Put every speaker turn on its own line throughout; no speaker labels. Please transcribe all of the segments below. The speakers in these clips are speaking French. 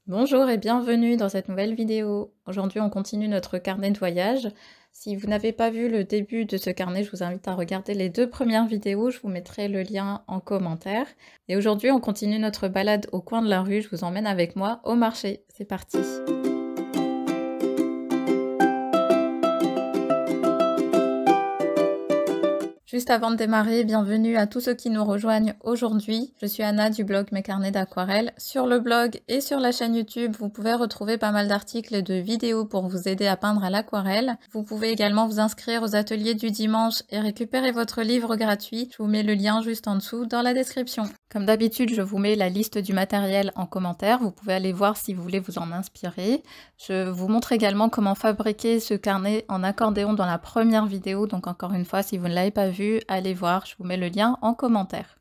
Bonjour et bienvenue dans cette nouvelle vidéo. Aujourd'hui, on continue notre carnet de voyage. Si vous n'avez pas vu le début de ce carnet, je vous invite à regarder les deux premières vidéos. Je vous mettrai le lien en commentaire. Et aujourd'hui, on continue notre balade au coin de la rue. Je vous emmène avec moi au marché. C'est parti! Juste avant de démarrer, bienvenue à tous ceux qui nous rejoignent aujourd'hui. Je suis Anna du blog Mes Carnets d'Aquarelle. Sur le blog et sur la chaîne YouTube, vous pouvez retrouver pas mal d'articles et de vidéos pour vous aider à peindre à l'aquarelle. Vous pouvez également vous inscrire aux ateliers du dimanche et récupérer votre livre gratuit. Je vous mets le lien juste en dessous dans la description. Comme d'habitude, je vous mets la liste du matériel en commentaire. Vous pouvez aller voir si vous voulez vous en inspirer. Je vous montre également comment fabriquer ce carnet en accordéon dans la première vidéo. Donc encore une fois, si vous ne l'avez pas vu, allez voir, je vous mets le lien en commentaire.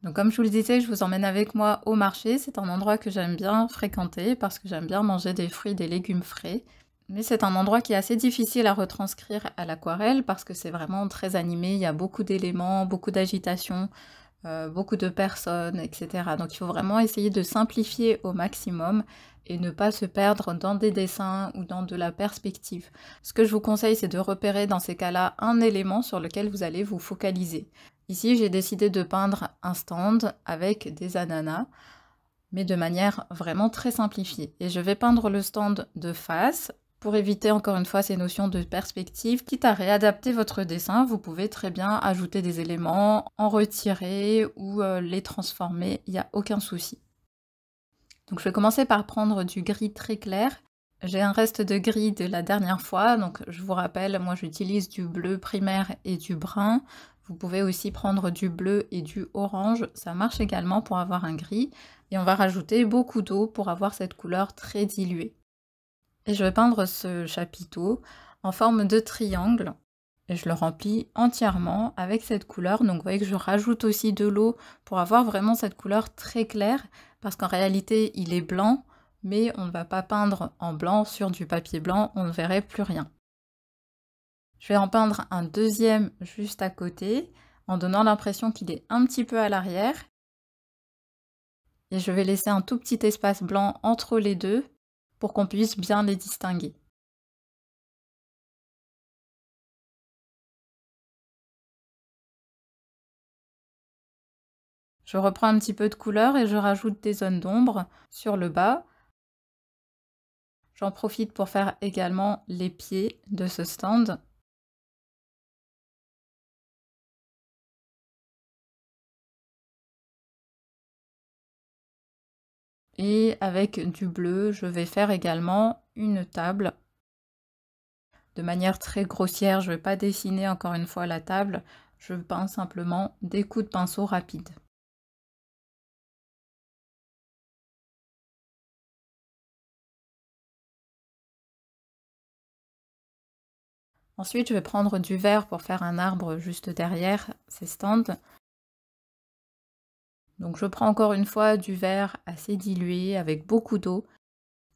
Donc comme je vous le disais, je vous emmène avec moi au marché. C'est un endroit que j'aime bien fréquenter parce que j'aime bien manger des fruits et des légumes frais. Mais c'est un endroit qui est assez difficile à retranscrire à l'aquarelle parce que c'est vraiment très animé, il y a beaucoup d'éléments, beaucoup d'agitation, beaucoup de personnes, etc. Donc il faut vraiment essayer de simplifier au maximum et ne pas se perdre dans des dessins ou dans de la perspective. Ce que je vous conseille, c'est de repérer dans ces cas-là un élément sur lequel vous allez vous focaliser. Ici, j'ai décidé de peindre un stand avec des ananas, mais de manière vraiment très simplifiée. Et je vais peindre le stand de face. Pour éviter encore une fois ces notions de perspective, quitte à réadapter votre dessin, vous pouvez très bien ajouter des éléments, en retirer ou les transformer, il n'y a aucun souci. Donc je vais commencer par prendre du gris très clair. J'ai un reste de gris de la dernière fois, donc je vous rappelle, moi j'utilise du bleu primaire et du brun. Vous pouvez aussi prendre du bleu et du orange, ça marche également pour avoir un gris. Et on va rajouter beaucoup d'eau pour avoir cette couleur très diluée. Et je vais peindre ce chapiteau en forme de triangle. Et je le remplis entièrement avec cette couleur. Donc vous voyez que je rajoute aussi de l'eau pour avoir vraiment cette couleur très claire. Parce qu'en réalité, il est blanc, mais on ne va pas peindre en blanc sur du papier blanc, on ne verrait plus rien. Je vais en peindre un deuxième juste à côté, en donnant l'impression qu'il est un petit peu à l'arrière. Et je vais laisser un tout petit espace blanc entre les deux pour qu'on puisse bien les distinguer. Je reprends un petit peu de couleur et je rajoute des zones d'ombre sur le bas. J'en profite pour faire également les pieds de ce stand. Et avec du bleu, je vais faire également une table. De manière très grossière, je ne vais pas dessiner encore une fois la table, je peins simplement des coups de pinceau rapides. Ensuite, je vais prendre du vert pour faire un arbre juste derrière ces stands. Donc je prends encore une fois du vert assez dilué avec beaucoup d'eau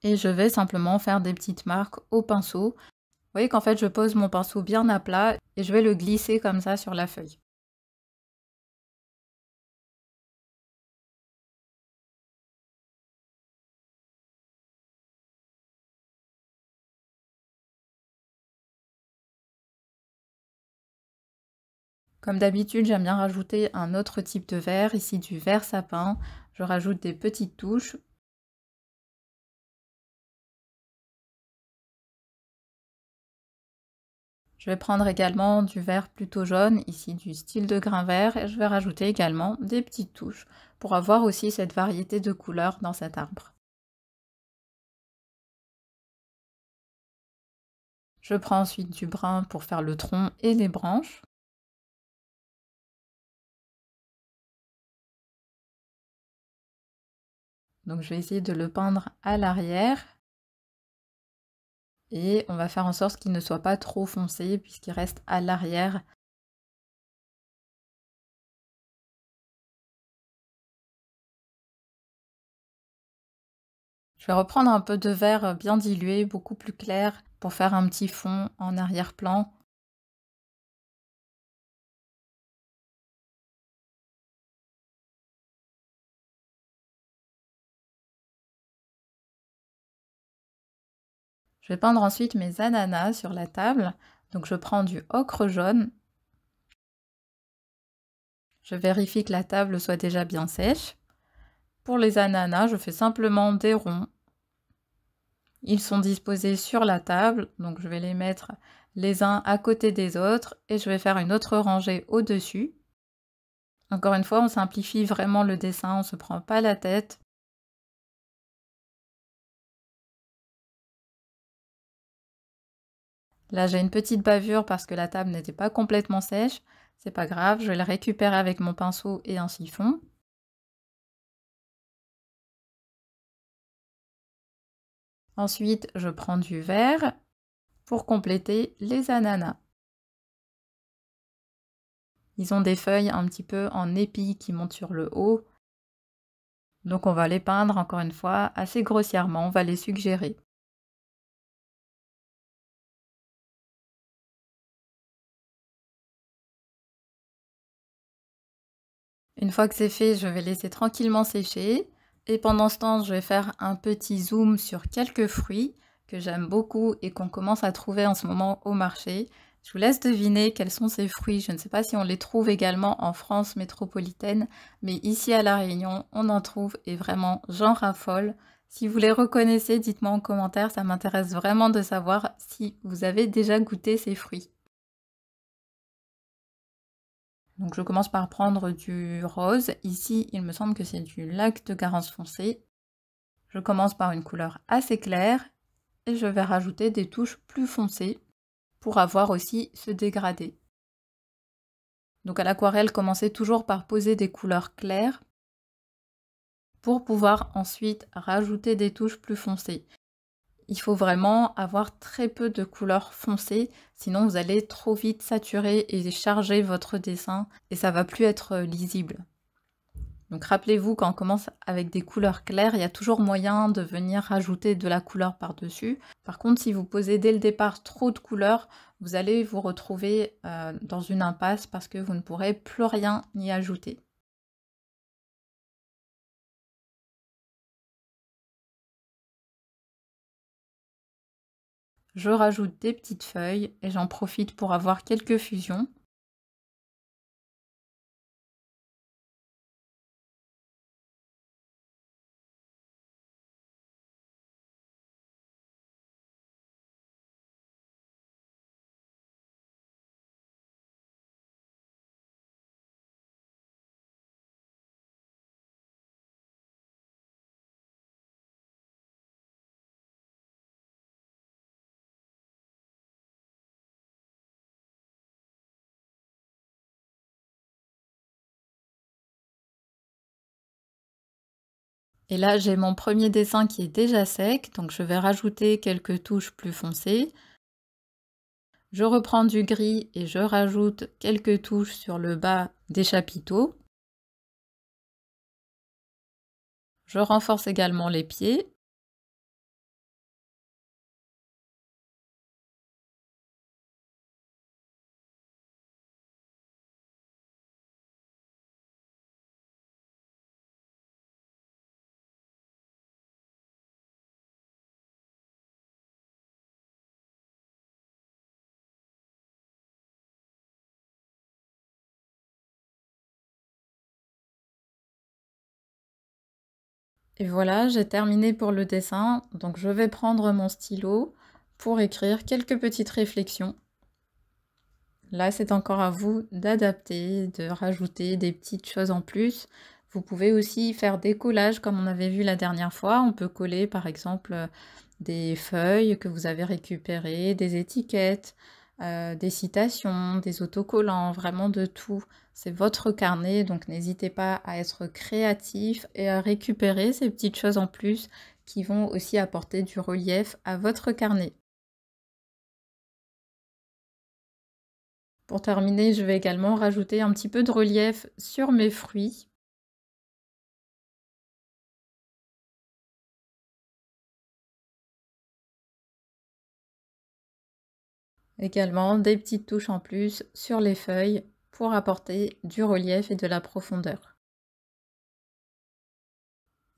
et je vais simplement faire des petites marques au pinceau. Vous voyez qu'en fait je pose mon pinceau bien à plat et je vais le glisser comme ça sur la feuille. Comme d'habitude, j'aime bien rajouter un autre type de vert, ici du vert sapin. Je rajoute des petites touches. Je vais prendre également du vert plutôt jaune, ici du style de grain vert, et je vais rajouter également des petites touches pour avoir aussi cette variété de couleurs dans cet arbre. Je prends ensuite du brun pour faire le tronc et les branches. Donc je vais essayer de le peindre à l'arrière. Et on va faire en sorte qu'il ne soit pas trop foncé puisqu'il reste à l'arrière. Je vais reprendre un peu de vert bien dilué, beaucoup plus clair, pour faire un petit fond en arrière-plan. Je vais peindre ensuite mes ananas sur la table. Donc je prends du ocre jaune. Je vérifie que la table soit déjà bien sèche. Pour les ananas, je fais simplement des ronds. Ils sont disposés sur la table, donc je vais les mettre les uns à côté des autres et je vais faire une autre rangée au-dessus. Encore une fois, on simplifie vraiment le dessin, on ne se prend pas la tête. Là, j'ai une petite bavure parce que la table n'était pas complètement sèche. C'est pas grave, je vais le récupérer avec mon pinceau et un chiffon. Ensuite, je prends du vert pour compléter les ananas. Ils ont des feuilles un petit peu en épi qui montent sur le haut. Donc on va les peindre encore une fois assez grossièrement, on va les suggérer. Une fois que c'est fait, je vais laisser tranquillement sécher. Et pendant ce temps, je vais faire un petit zoom sur quelques fruits que j'aime beaucoup et qu'on commence à trouver en ce moment au marché. Je vous laisse deviner quels sont ces fruits. Je ne sais pas si on les trouve également en France métropolitaine, mais ici à La Réunion, on en trouve et vraiment, j'en raffole. Si vous les reconnaissez, dites-moi en commentaire, ça m'intéresse vraiment de savoir si vous avez déjà goûté ces fruits. Donc je commence par prendre du rose. Ici, il me semble que c'est du lac de Garance foncé. Je commence par une couleur assez claire et je vais rajouter des touches plus foncées pour avoir aussi ce dégradé. Donc à l'aquarelle, commencez toujours par poser des couleurs claires pour pouvoir ensuite rajouter des touches plus foncées. Il faut vraiment avoir très peu de couleurs foncées, sinon vous allez trop vite saturer et charger votre dessin et ça va plus être lisible. Donc rappelez-vous, quand on commence avec des couleurs claires, il y a toujours moyen de venir rajouter de la couleur par-dessus. Par contre, si vous posez dès le départ trop de couleurs, vous allez vous retrouver dans une impasse parce que vous ne pourrez plus rien y ajouter. Je rajoute des petites feuilles et j'en profite pour avoir quelques fusions. Et là, j'ai mon premier dessin qui est déjà sec, donc je vais rajouter quelques touches plus foncées. Je reprends du gris et je rajoute quelques touches sur le bas des chapiteaux. Je renforce également les pieds. Et voilà, j'ai terminé pour le dessin, donc je vais prendre mon stylo pour écrire quelques petites réflexions. Là, c'est encore à vous d'adapter, de rajouter des petites choses en plus. Vous pouvez aussi faire des collages comme on avait vu la dernière fois. On peut coller par exemple des feuilles que vous avez récupérées, des étiquettes, des citations, des autocollants, vraiment de tout. C'est votre carnet, donc n'hésitez pas à être créatif et à récupérer ces petites choses en plus qui vont aussi apporter du relief à votre carnet. Pour terminer, je vais également rajouter un petit peu de relief sur mes fruits. Également des petites touches en plus sur les feuilles pour apporter du relief et de la profondeur.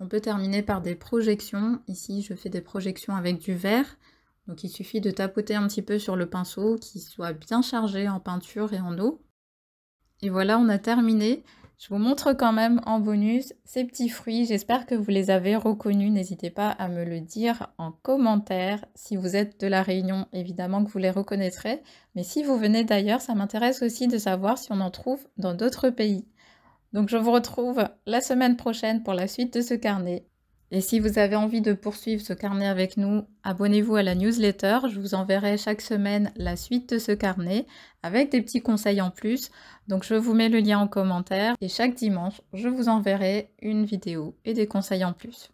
On peut terminer par des projections. Ici, je fais des projections avec du vert. Donc il suffit de tapoter un petit peu sur le pinceau, qu'il soit bien chargé en peinture et en eau. Et voilà, on a terminé. Je vous montre quand même en bonus ces petits fruits. J'espère que vous les avez reconnus. N'hésitez pas à me le dire en commentaire. Si vous êtes de La Réunion, évidemment que vous les reconnaîtrez. Mais si vous venez d'ailleurs, ça m'intéresse aussi de savoir si on en trouve dans d'autres pays. Donc je vous retrouve la semaine prochaine pour la suite de ce carnet. Et si vous avez envie de poursuivre ce carnet avec nous, abonnez-vous à la newsletter. Je vous enverrai chaque semaine la suite de ce carnet avec des petits conseils en plus. Donc je vous mets le lien en commentaire et chaque dimanche, je vous enverrai une vidéo et des conseils en plus.